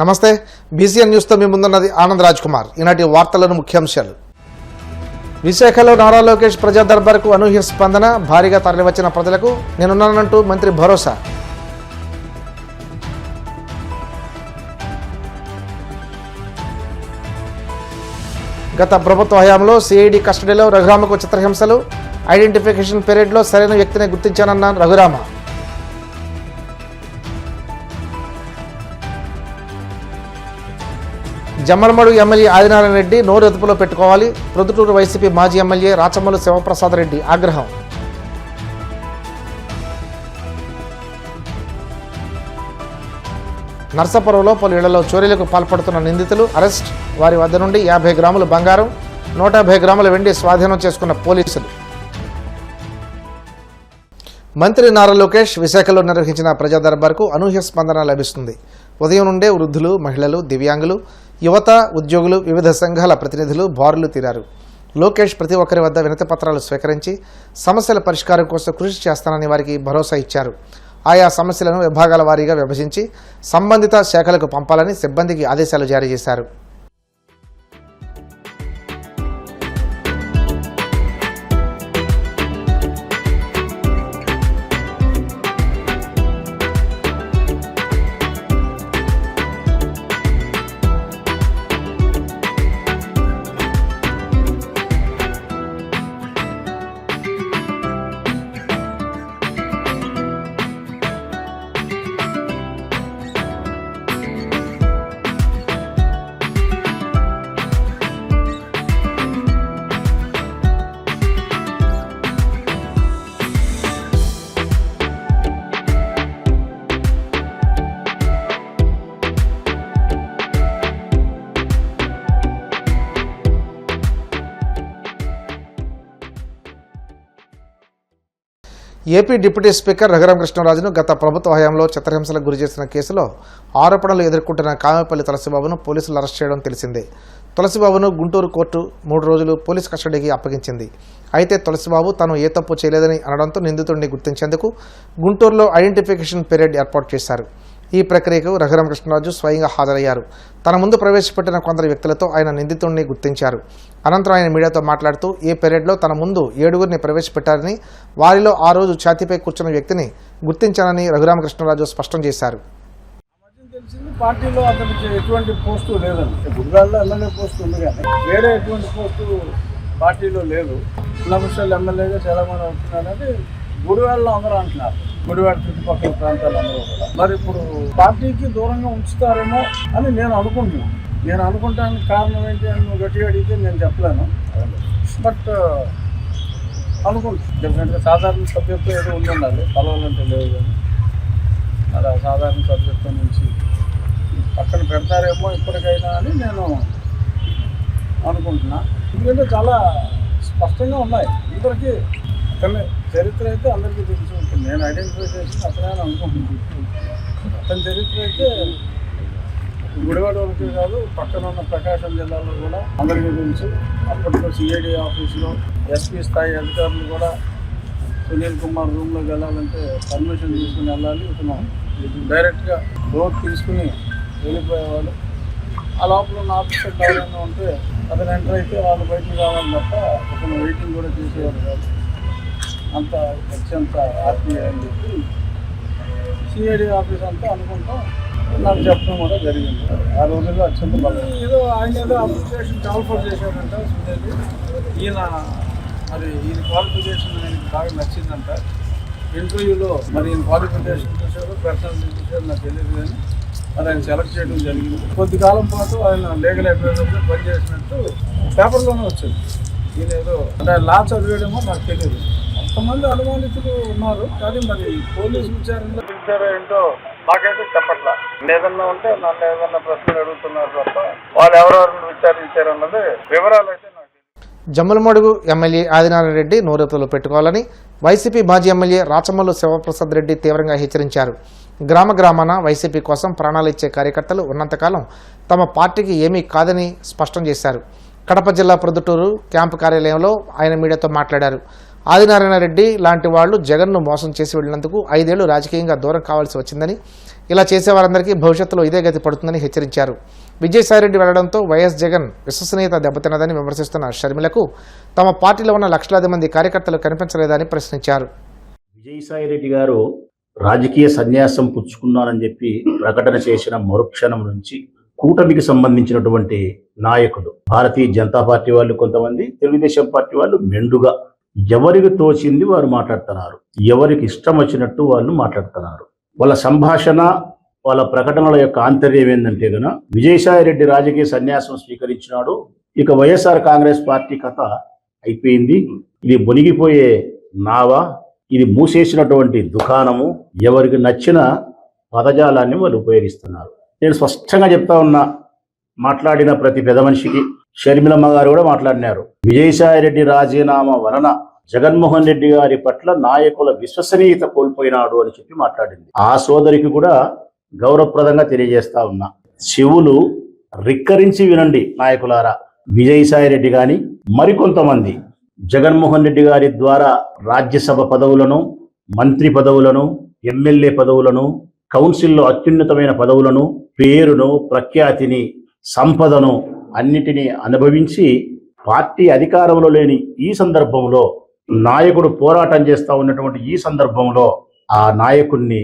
నమస్తే BCN news తో మీ ముందున్నది ఆనంద్ రాజ్ కుమార్. ఈనాటి వార్తలను ముఖ్యాంశాలు. విశాఖలో నారా లోకేష్ ప్రజా దర్బార్కు అనూహ్య స్పందన, భారీగా తరలివచ్చిన ప్రజలకు నేనున్నానంటూ మంత్రి భరోసా. గత ప్రభుత్వ హయాంలో సిఐడి కస్టడీలో రఘురామకు చిత్రహింసలు, ఐడెంటిఫికేషన్ పీరియడ్లో సరైన వ్యక్తిని గుర్తించానన్న రఘురామ. జమ్మలమడు ఎమ్మెల్యే ఆదినారాయణ రెడ్డి నోరు అదుపులో పెట్టుకోవాలి, ప్రొద్దుటూరు వైసీపీ మాజీ ఎమ్మెల్యే రాచమల్లు శివప్రసాద్ రెడ్డి ఆగ్రహం. నర్సాపురంలో పలు ఇళ్లలో చోరీలకు పాల్పడుతున్న నిందితులు అరెస్ట్, వారి వద్ద నుండి 50 గ్రాముల బంగారం, 150 గ్రాముల వెండి స్వాధీనం చేసుకున్న పోలీసులు. మంత్రి నారా లోకేష్ విశాఖలో నిర్వహించిన ప్రజా దర్బార్కు అనూహ్య స్పందన లభిస్తుంది. ఉదయం నుండే వృద్ధులు, మహిళలు, దివ్యాంగులు, యువత, ఉద్యోగులు, వివిధ సంఘాల ప్రతినిధులు బారులు తీరారు. లోకేష్ ప్రతి ఒక్కరి వద్ద వినతి పత్రాలు స్వీకరించి సమస్యల పరిష్కారం కోసం కృషి చేస్తానని వారికి భరోసా ఇచ్చారు. ఆయా సమస్యలను విభాగాల వారీగా విభజించి సంబంధిత శాఖలకు పంపాలని సిబ్బందికి ఆదేశాలు జారీ చేశారు. ఏపీ డిప్యూటీ స్పీకర్ రఘురామకృష్ణరాజును గత ప్రభుత్వ హయాంలో చిత్రహింసలకు గురి చేసిన కేసులో ఆరోపణలు ఎదుర్కొంటున్న కామేపల్లి తులసిబాబును పోలీసులు అరెస్ట్ చేయడం తెలిసిందే. తులసిబాబును గుంటూరు కోర్టు 3 రోజులు పోలీసు కస్టడీకి అప్పగించింది. అయితే తులసిబాబు తాను ఏ తప్పు చేయలేదని అనడంతో నిందితుడిని గుర్తించేందుకు గుంటూరులో ఐడెంటిఫికేషన్ పీరియడ్ ఏర్పాటు చేశారు. ఈ ప్రక్రియకు రఘురామకృష్ణరాజు స్వయంగా హాజరయ్యారు. తన ముందు ప్రవేశపెట్టిన కొందరు వ్యక్తులతో ఆయన నిందితుడిని గుర్తించారు. అనంతరం ఆయన మీడియాతో మాట్లాడుతూ ఈ పీరియడ్లో తన ముందు 7గురిని ప్రవేశపెట్టారని, వారిలో ఆ రోజు ఛాతీపై కూర్చున్న వ్యక్తిని గుర్తించానని రఘురామకృష్ణరాజు స్పష్టం చేశారు. పార్టీలో అతనికి ఎటువంటి పోస్టు లేదండి. గుడివాడలో ఎమ్మెల్యే పోస్టు ఉంది కానీ వేరే ఎటువంటి పోస్టు పార్టీలో లేదు. ఉన్నవిషయాలు ఎమ్మెల్యేగా చాలా మంది అవుతున్నారని గుడివాడలో అందరూ అంటున్నారు. గుడివాడ చుట్టుపక్కల ప్రాంతాలు అందరూ కూడా మరి ఇప్పుడు పార్టీకి దూరంగా ఉంచుతారేమో అని నేను అనుకుంటున్నాను. నేను అనుకుంటానికి కారణం ఏంటి అని నువ్వు గట్టిగా అడిగితే నేను చెప్పలేను. బట్ అనుకుంటున్నాను డెఫినెట్గా సాధారణ సభ్యత్వం ఏదో ఉండాలి, కలవాలంటే లేదు కానీ అలా సాధారణ సభ్యత్వం నుంచి పక్కన పెడతారేమో ఇప్పటికైనా అని నేను అనుకుంటున్నా. ఎందుకంటే చాలా స్పష్టంగా ఉన్నాయి అందరికీ. అతని చరిత్ర అయితే అందరికీ తెలిసి ఉంటుంది. నేను ఐడెంటిఫై చేసి అతనే అనుకుంటున్నాను. అతని చరిత్ర అయితే గుడివాడ వరకు కాదు, పక్కన ఉన్న ప్రకాశం జిల్లాలో కూడా అందరికీ తెలుసు. అప్పట్లో సిఐడి ఆఫీసులో ఎస్పీ స్థాయి అధికారులు కూడా సునీల్ కుమార్ రూమ్లోకి వెళ్ళాలంటే పర్మిషన్ తీసుకుని వెళ్ళాలి. ఇతను డైరెక్ట్గా డోర్ తీసుకుని వెళ్ళిపోయేవాళ్ళు. ఆ లోపల ఉన్న ఆఫీసర్ ఎవరైనా ఉంటే అతను ఎంటర్ అయితే వాళ్ళు బయటకు రావాలి తప్ప అతను వెయిటింగ్ కూడా చేసేవారు కాదు. అంత అత్యంత ఆర్టీఐ అని చెప్పి సిఐడి ఆఫీస్ అంతా అనుకుంటాం నాకు చెప్పడం కూడా జరిగింది. ఆ రోజుల్లో అత్యంత బలం ఏదో ఆయన ఏదో అప్లికేషన్ కాల్ఫర్ చేశాడంట సునీల్. ఈయన మరి ఈయన క్వాలిఫికేషన్ ఆయనకి బాగా నచ్చిందంట. ఇంటర్వ్యూలో మరి ఈయన క్వాలిఫికేషన్ చూసారు, పర్సనాలిటీ చూసారు నాకు తెలియదు కానీ మరి ఆయన సెలెక్ట్ చేయడం జరిగింది. కొద్ది కాలం పాటు ఆయన లీగల్ అడ్వైజర్గా పనిచేసినట్టు పేపర్లోనే వచ్చింది. ఈయన ఏదో అంటే లా చదివేయడమో నాకు తెలియదు. కొంతమంది అనుమానితులు ఉన్నారు కానీ మరి పోలీసు విచారణలో పిలిచారో ఏంటో నాకైతే చెప్పట్లా. ఏదన్నా ఉంటే నన్ను ఏదన్నా ప్రశ్నలు అడుగుతున్నారు తప్ప వాళ్ళు ఎవరెవరిని విచారించారన్నది వివరాలు అయితే నాకు. జమ్మలమడుగు ఎమ్మెల్యే ఆదినారాయణ రెడ్డి నోరెప్పులు పెట్టుకోవాలని వైసీపీ మాజీ ఎమ్మెల్యే రాచమల్లు శివప్రసాద్ రెడ్డి తీవ్రంగా హెచ్చరించారు. గ్రామాన వైసీపీ కోసం ప్రాణాలు ఇచ్చే కార్యకర్తలు ఉన్నంతకాలం తమ పార్టీకి ఏమీ కాదని స్పష్టం చేశారు. కడప జిల్లా ప్రొద్దుటూరు క్యాంపు కార్యాలయంలో ఆయన మీడియాతో మాట్లాడారు. ఆదినారాయణ రెడ్డి లాంటి వాళ్లు జగన్ను మోసం చేసి వెళ్లినందుకు 5 ఏళ్లు రాజకీయంగా దూరం కావాల్సి వచ్చిందని, ఇలా చేసేవారందరికీ భవిష్యత్తులో ఇదే గతి పడుతుందని హెచ్చరించారు. విజయసాయిరెడ్డి వెళ్లడంతో వైఎస్ జగన్ విశ్వసనీయత దెబ్బతిన్నదని విమర్శిస్తున్న షర్మిలకు తమ పార్టీలో ఉన్న లక్షలాది మంది కార్యకర్తలు కనిపించలేదని ప్రశ్నించారు. విజయసాయిరెడ్డి గారు రాజకీయ సన్యాసం పుచ్చుకున్నానని చెప్పి ప్రకటన చేసిన మరుక్షణం నుంచి కూటమికి సంబంధించినటువంటి నాయకులు, భారతీయ జనతా పార్టీ వాళ్ళు కొంతమంది, తెలుగుదేశం పార్టీ వాళ్ళు మెండుగా ఎవరికి తోచింది వారు మాట్లాడుతున్నారు, ఎవరికి ఇష్టం వచ్చినట్టు వాళ్ళు మాట్లాడుతున్నారు. వాళ్ళ సంభాషణ, వాళ్ళ ప్రకటనల యొక్క ఆంతర్యం ఏంటంటే గన విజయసాయిరెడ్డి రాజకీయ సన్యాసం స్వీకరించినాడు, ఇక వైఎస్ఆర్ కాంగ్రెస్ పార్టీ కథ అయిపోయింది, ఇది మునిగిపోయే నావ, ఇది మూసేసినటువంటి దుకాణము, ఎవరికి నచ్చిన పదజాలాన్ని వాళ్ళు ఉపయోగిస్తున్నారు. నేను స్పష్టంగా చెప్తా ఉన్నా, మాట్లాడిన ప్రతి పెద్ద మనిషికి, షర్మిలమ్మ గారు కూడా మాట్లాడినారు, విజయసాయిరెడ్డి రాజీనామా వలన జగన్మోహన్ రెడ్డి గారి పట్ల నాయకుల విశ్వసనీయత కోల్పోయినాడు అని చెప్పి మాట్లాడింది. ఆ సోదరికి కూడా గౌరవప్రదంగా తెలియజేస్తా ఉన్నా, చెవులు రిక్కరించి వినండి నాయకులారా. విజయసాయిరెడ్డి గాని మరికొంతమంది జగన్మోహన్ రెడ్డి గారి ద్వారా రాజ్యసభ పదవులను, మంత్రి పదవులను, ఎమ్మెల్యే పదవులను, కౌన్సిల్లో అత్యున్నతమైన పదవులను, పేరును, ప్రఖ్యాతిని, సంపదను అన్నిటినీ అనుభవించి పార్టీ అధికారంలో లేని ఈ సందర్భంలో, నాయకుడు పోరాటం చేస్తూ ఉన్నటువంటి ఈ సందర్భంలో ఆ నాయకుడిని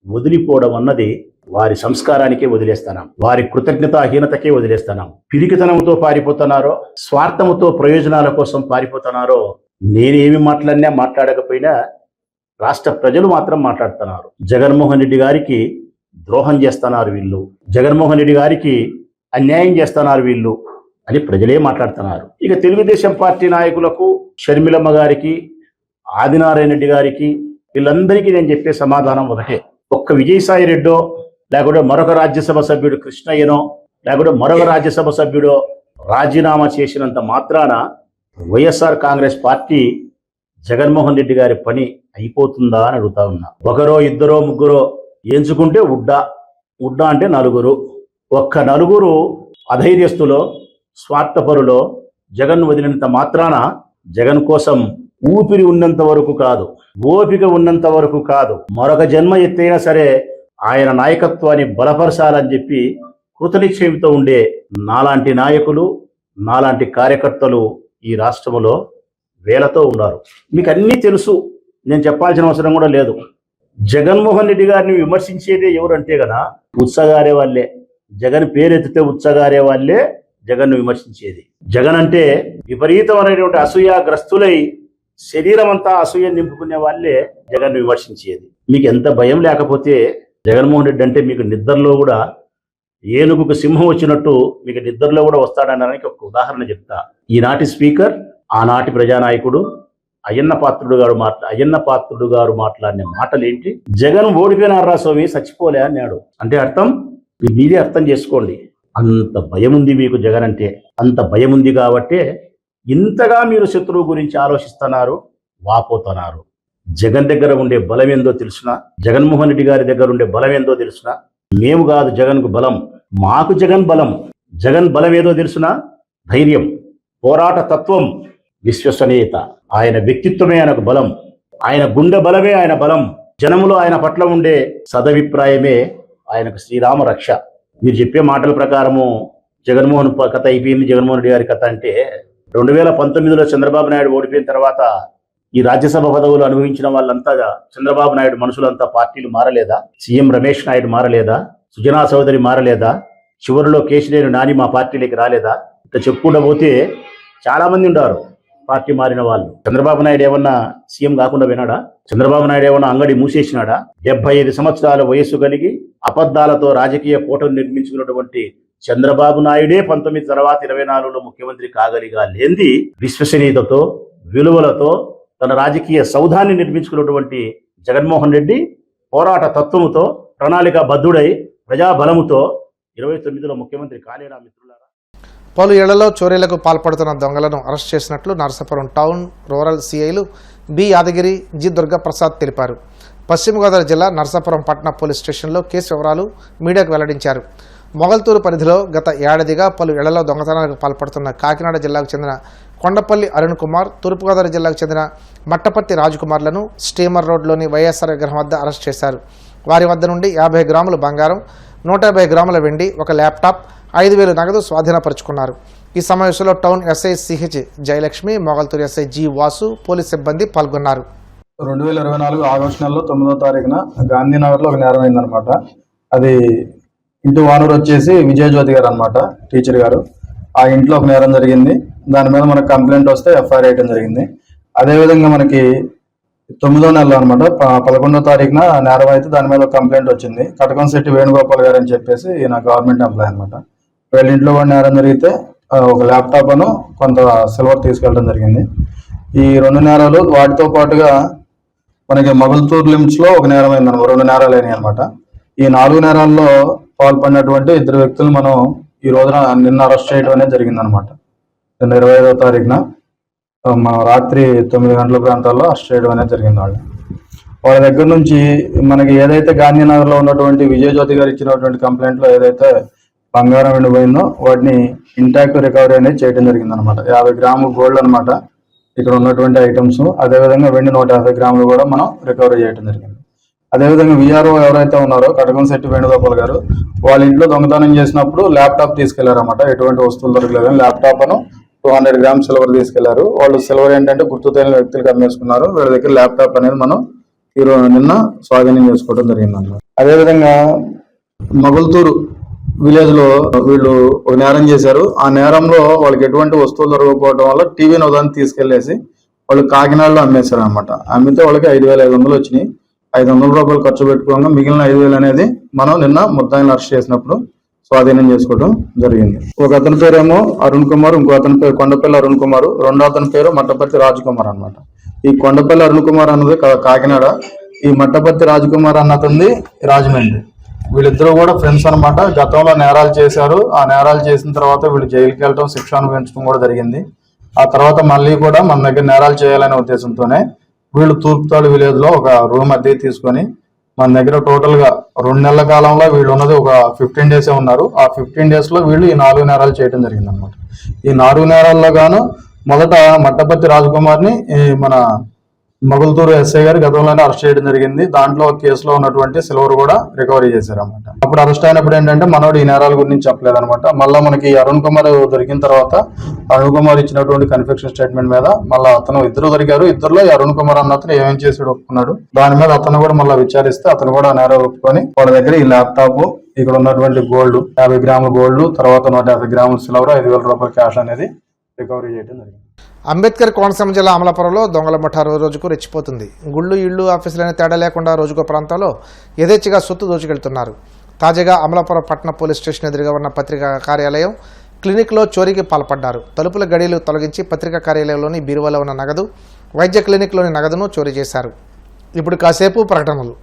వదిలిపోవడం అన్నది వారి సంస్కారానికే వదిలేస్తున్నాం, వారి కృతజ్ఞతాహీనతకే వదిలేస్తున్నాం. పిరికితనంతో పారిపోతున్నారో, స్వార్థముతో ప్రయోజనాల కోసం పారిపోతున్నారో, నేనేమి మాట్లాడకపోయినా రాష్ట్ర ప్రజలు మాత్రం మాట్లాడుతున్నారు. జగన్మోహన్ రెడ్డి గారికి ద్రోహం చేస్తున్నారు వీళ్ళు, జగన్మోహన్ రెడ్డి గారికి అన్యాయం చేస్తున్నారు వీళ్ళు అని ప్రజలే మాట్లాడుతున్నారు. ఇక తెలుగుదేశం పార్టీ నాయకులకు, షర్మిలమ్మ గారికి, ఆదినారాయణ రెడ్డి గారికి, వీళ్ళందరికీ నేను చెప్పే సమాధానం ఒకటే. ఒక్క విజయసాయిరెడ్డో, లేకపోతే మరొక రాజ్యసభ సభ్యుడు కృష్ణయ్యనో, లేకపోతే మరొక రాజ్యసభ సభ్యుడో రాజీనామా చేసినంత మాత్రాన వైఎస్ఆర్ కాంగ్రెస్ పార్టీ జగన్మోహన్ రెడ్డి గారి పని అయిపోతుందా అని అడుగుతా ఉన్నా. ఒకరో, ఇద్దరో, ముగ్గురో ఎంచుకుంటే ఉడ్డా అంటే నలుగురు. ఒక్క నలుగురు అధైర్యస్తులో, స్వార్థపరులో జగన్ వదిలినంత మాత్రాన జగన్ కోసం ఊపిరి ఉన్నంత వరకు కాదు, ఓపిక ఉన్నంత వరకు కాదు, మరొక జన్మ ఎత్తైనా సరే ఆయన నాయకత్వాన్ని బలపరచాలని చెప్పి కృతనిశ్చయంతో ఉండే నాలాంటి నాయకులు, నాలాంటి కార్యకర్తలు ఈ రాష్ట్రంలో వేలతో ఉన్నారు. మీకు అన్నీ తెలుసు, నేను చెప్పాల్సిన అవసరం కూడా లేదు. జగన్మోహన్ రెడ్డి గారిని విమర్శించేదే ఎవరంటే కదా ఉత్సగారే వాళ్ళే. జగన్ పేరెత్తితే ఉత్సగారే వాళ్ళే జగన్ను విమర్శించేది. జగన్ అంటే విపరీతమైనటువంటి అసూయాగ్రస్తులై శరీరం అంతా అసూయ నింపుకునే వాళ్ళే జగన్ను విమర్శించేది. మీకు ఎంత భయం లేకపోతే జగన్మోహన్ రెడ్డి అంటే మీకు నిద్రలో కూడా ఏనుగుకు సింహం వచ్చినట్టు మీకు నిద్రలో కూడా వస్తాడనడానికి ఒక ఉదాహరణ చెప్తా. ఈనాటి స్పీకర్, ఆనాటి ప్రజానాయకుడు అయ్యన్న పాత్రుడు గారు మాట్లాడిన మాటలు ఏంటి? జగన్ ఓడిపోయినారా స్వామి, చచ్చిపోలే అన్నాడు. అంటే అర్థం మీరే అర్థం చేసుకోండి. అంత భయం ఉంది మీకు జగన్ అంటే. అంత భయం ఉంది కాబట్టే ఇంతగా మీరు శత్రువు గురించి ఆలోచిస్తున్నారు, వాపోతున్నారు. జగన్ దగ్గర ఉండే బలం ఏందో తెలుసునా? జగన్మోహన్ రెడ్డి గారి దగ్గర ఉండే బలం ఏందో తెలుసునా? మేము కాదు జగన్కు బలం, మాకు జగన్ బలం. జగన్ బలం ఏదో తెలుసునా? ధైర్యం, పోరాట తత్వం, విశ్వసనీయత. ఆయన వ్యక్తిత్వమే ఆయనకు బలం, ఆయన గుండె బలమే ఆయన బలం. జనములో ఆయన పట్ల ఉండే సదభిప్రాయమే ఆయనకు శ్రీరామ రక్ష. మీరు చెప్పే మాటల ప్రకారము జగన్మోహన్ కథ అయిపోయింది, జగన్మోహన్ రెడ్డి గారి కథ అంటే 2019లో చంద్రబాబు నాయుడు ఓడిపోయిన తర్వాత ఈ రాజ్యసభ పదవులు అనుభవించిన వాళ్ళంతా చంద్రబాబు నాయుడు మనుషులంతా పార్టీలు మారలేదా? సీఎం రమేష్ నాయుడు మారలేదా? సుజనా చౌదరి మారలేదా? చివరిలో కేశినేని నాని మా పార్టీలోకి రాలేదా? ఇట్లా చెప్పుకుంటూ పోతే చాలా మంది ఉన్నారు పార్టీ మారిన వాళ్ళు. చంద్రబాబు నాయుడు ఏమన్నా సీఎం కాకుండా వినాడా? చంద్రబాబు నాయుడు ఏమన్నా అంగడి మూసేసినాడా? 75 సంవత్సరాల వయస్సు కలిగి అబద్ధాలతో రాజకీయ కోటను నిర్మించుకున్నటువంటి చంద్రబాబు నాయుడే 19 తర్వాత 24లో ముఖ్యమంత్రి కాగలిగా లేంది విశ్వసనీయతతో, విలువలతో తన రాజకీయ సౌధాన్ని నిర్మించుకున్నటువంటి జగన్మోహన్ రెడ్డి పోరాట తత్వముతో, ప్రణాళిక బద్ధుడై, ప్రజాబలముతో 29లో ముఖ్యమంత్రి కాలేరా మిత్రులారా? పలు ఏళ్లలో చోరీలకు పాల్పడుతున్న దొంగలను అరెస్ట్ చేసినట్లు నరసాపురం టౌన్ రూరల్ సిఐలు బి యాదగిరి, జి దుర్గాప్రసాద్ తెలిపారు. పశ్చిమ గోదావరి జిల్లా నరసాపురం పట్టణ పోలీస్ స్టేషన్లో కేసు వివరాలు మీడియాకు వెల్లడించారు. మొగల్తూరు పరిధిలో గత ఏడాదిగా పలు ఏళ్లలో దొంగతనాలకు పాల్పడుతున్న కాకినాడ జిల్లాకు చెందిన కొండపల్లి అరుణ్ కుమార్, తూర్పుగోదావరి జిల్లాకు చెందిన మట్టపర్తి రాజకుమార్లను స్టీమర్ రోడ్లోని వైఎస్ఆర్ విగ్రహం వద్ద అరెస్ట్ చేశారు. వారి వద్ద నుండి 50 గ్రాముల బంగారం, 150 గ్రాముల వెండి, ఒక ల్యాప్టాప్, 5,000 నగదు స్వాధీనపరుచుకున్నారు. ఈ సమావేశంలో town SI CH Jayalakshmi, Mogalthur SI G Vasu, police సిబ్బంది పాల్గొన్నారు. 2024 ఆగస్టు నెలలో 9వ తారీఖున గాంధీనగర్లో ఒక నేరం అయిందనమాట. అది ఇంటి ఓనర్ వచ్చేసి విజయజ్యోతి గారు అనమాట, టీచర్ గారు. ఆ ఇంట్లో ఒక నేరం జరిగింది. దాని మీద మనకు కంప్లైంట్ వస్తే ఎఫ్ఐఆర్ వేయడం జరిగింది. అదేవిధంగా మనకి 9వ నెలలో అనమాట 11వ తారీఖున నేరం అయితే దాని మీద ఒక కంప్లైంట్ వచ్చింది. కటకంశెట్టి వేణుగోపాల్ గారు అని చెప్పేసి ఈయన గవర్నమెంట్ ఎంప్లాయ్ అనమాట. వీళ్ళ ఇంట్లో కూడా నేరం జరిగితే ఒక ల్యాప్టాప్ అను కొంత సిల్వర్ తీసుకెళ్ళడం జరిగింది. ఈ 2 నేరాలు వాటితో పాటుగా మనకి మొగల్తూరు లిమిట్స్లో ఒక నేరం అయిందనమాట. 2 నేరాలు అయినాయి అనమాట. ఈ 4 నేరాల్లో పాల్పడినటువంటి 2 వ్యక్తులు మనం ఈ రోజున నిన్న అరెస్ట్ చేయడం అనేది జరిగిందనమాట. నిన్న 25వ తారీఖున మనం రాత్రి 9 గంటల ప్రాంతాల్లో అరెస్ట్ చేయడం అనేది జరిగింది. వాళ్ళ దగ్గర నుంచి మనకి ఏదైతే గాంధీనగర్లో ఉన్నటువంటి విజయజ్యోతి గారు ఇచ్చినటువంటి కంప్లైంట్లో ఏదైతే బంగారం ఎండిపోయిందో వాటిని ఇంటాక్ట్ రికవరీ అనేది చేయడం జరిగింది అనమాట. 50 గ్రాముల గోల్డ్ అనమాట ఇక్కడ ఉన్నటువంటి ఐటమ్స్. అదేవిధంగా వెండి 150 గ్రాములు కూడా మనం రికవరీ చేయడం జరిగింది. అదేవిధంగా విఆర్ఓ ఎవరైతే ఉన్నారో కటకంశెట్టి వేణుగోపాల్ గారు, వాళ్ళ ఇంట్లో దొంగతనం చేసినప్పుడు ల్యాప్టాప్ తీసుకెళ్లారు అనమాట. ఎటువంటి వస్తువులు దొరకలేదు. ల్యాప్టాప్ అను 200 గ్రామ్స్ సిల్వర్ తీసుకెళ్లారు. వాళ్ళు సిల్వర్ ఏంటంటే గుర్తు తెలియని వ్యక్తులకు అమ్మేసుకున్నారు. వీళ్ళ దగ్గర ల్యాప్టాప్ అనేది మనం నిన్న స్వాధీనం చేసుకోవడం జరిగింది అన్నమాట. అదేవిధంగా మొగల్తూరు విలేజ్ లో వీళ్ళు ఒక నేరం చేశారు. ఆ నేరంలో వాళ్ళకి ఎటువంటి వస్తువులు దొరకకపోవడం వల్ల టీవీని ఉదాహరణ తీసుకెళ్లేసి వాళ్ళు కాకినాడలో అమ్మేశారు అనమాట. అమ్మితే వాళ్ళకి 5,500 వచ్చినాయి. 500 రూపాయలు ఖర్చు పెట్టుకోగా మిగిలిన 5,000 అనేది మనం నిన్న ముద్దాయిని అరెస్ట్ చేసినప్పుడు స్వాధీనం చేసుకోవడం జరిగింది. ఒక అతని పేరేమో అరుణ్ కుమార్, ఇంకో అతని పేరు కొండపల్లి అరుణ్ కుమార్, రెండో అతని పేరు మట్టపర్తి రాజ్ కుమార్ అనమాట. ఈ కొండపల్లి అరుణ్ కుమార్ అన్నది కాకినాడ, ఈ మట్టపర్తి రాజ్ కుమార్ అన్నది రాజమండ్రి. వీళ్ళిద్దరూ కూడా ఫ్రెండ్స్ అనమాట. గతంలో నేరాలు చేశారు. ఆ నేరాలు చేసిన తర్వాత వీళ్ళు జైలుకి వెళ్ళడం, శిక్ష అనుభవించడం కూడా జరిగింది. ఆ తర్వాత మళ్ళీ కూడా మన దగ్గర నేరాలు చేయాలనే ఉద్దేశంతోనే వీళ్ళు తూర్పుతాడు విలేజ్ లో ఒక రూమ్ అద్దె తీసుకొని మన దగ్గర టోటల్ గా 2 నెలల కాలంలో వీళ్ళు ఉన్నది ఒక 15 డేసే ఉన్నారు. ఆ 15 డేస్ లో వీళ్ళు ఈ 4 నేరాలు చేయడం జరిగింది అనమాట. ఈ 4 నేరాల్లో గాను మొదట మట్టపర్తి రాజకుమార్ని మన మొగల్తూరు ఎస్ఐ గారు గతంలోనే అరెస్ట్ చేయడం జరిగింది. దాంట్లో కేసులో ఉన్నటువంటి సిల్వర్ కూడా రికవరీ చేశారు అనమాట. అప్పుడు అరెస్ట్ అయినప్పుడు ఏంటంటే మనోడు ఈ నేరాల గురించి చెప్పలేదు అనమాట. మళ్ళీ మనకి అరుణ్ కుమార్ దొరికిన తర్వాత అరుణ్ కుమార్ ఇచ్చినటువంటి కన్ఫెక్షన్ స్టేట్మెంట్ మీద మళ్ళీ అతను ఇద్దరు దొరికారు. ఇద్దరులో అరుణ్ కుమార్ అన్న అతను ఏమేం చేసాడు ఒప్పుకున్నాడు. దాని మీద అతను కూడా మళ్ళీ విచారిస్తే అతను కూడా నేరాలు ఒప్పుకొని వాళ్ళ దగ్గర ఈ ల్యాప్టాప్, ఇక్కడ ఉన్నటువంటి గోల్డ్ 50 గ్రాముల గోల్డ్, తర్వాత 150 గ్రాముల సిల్వర్, 5,000 రూపాయల క్యాష్ అనేది రికవరీ చేయడం జరిగింది. అంబేద్కర్ కోనసీమ జిల్లా అమలాపురంలో దొంగల ముఠా రోజుకు రెచ్చిపోతుంది. గుళ్ళు, ఇళ్ళు, ఆఫీసులనే తేడా లేకుండా రోజుకో ప్రాంతాల్లో యథేచ్ఛగా సొత్తు దోచుకెళ్తున్నారు. తాజాగా అమలాపురం పట్టణ పోలీస్ స్టేషన్ ఎదురుగా ఉన్న పత్రికా కార్యాలయం, క్లినిక్లో చోరీకి పాల్పడ్డారు. తలుపుల గడియలు తొలగించి పత్రికా కార్యాలయంలోని బీరువాలో ఉన్న నగదు, వైద్య క్లినిక్లోని నగదును చోరీ చేశారు. ఇప్పుడు కాసేపు ప్రకటనలు.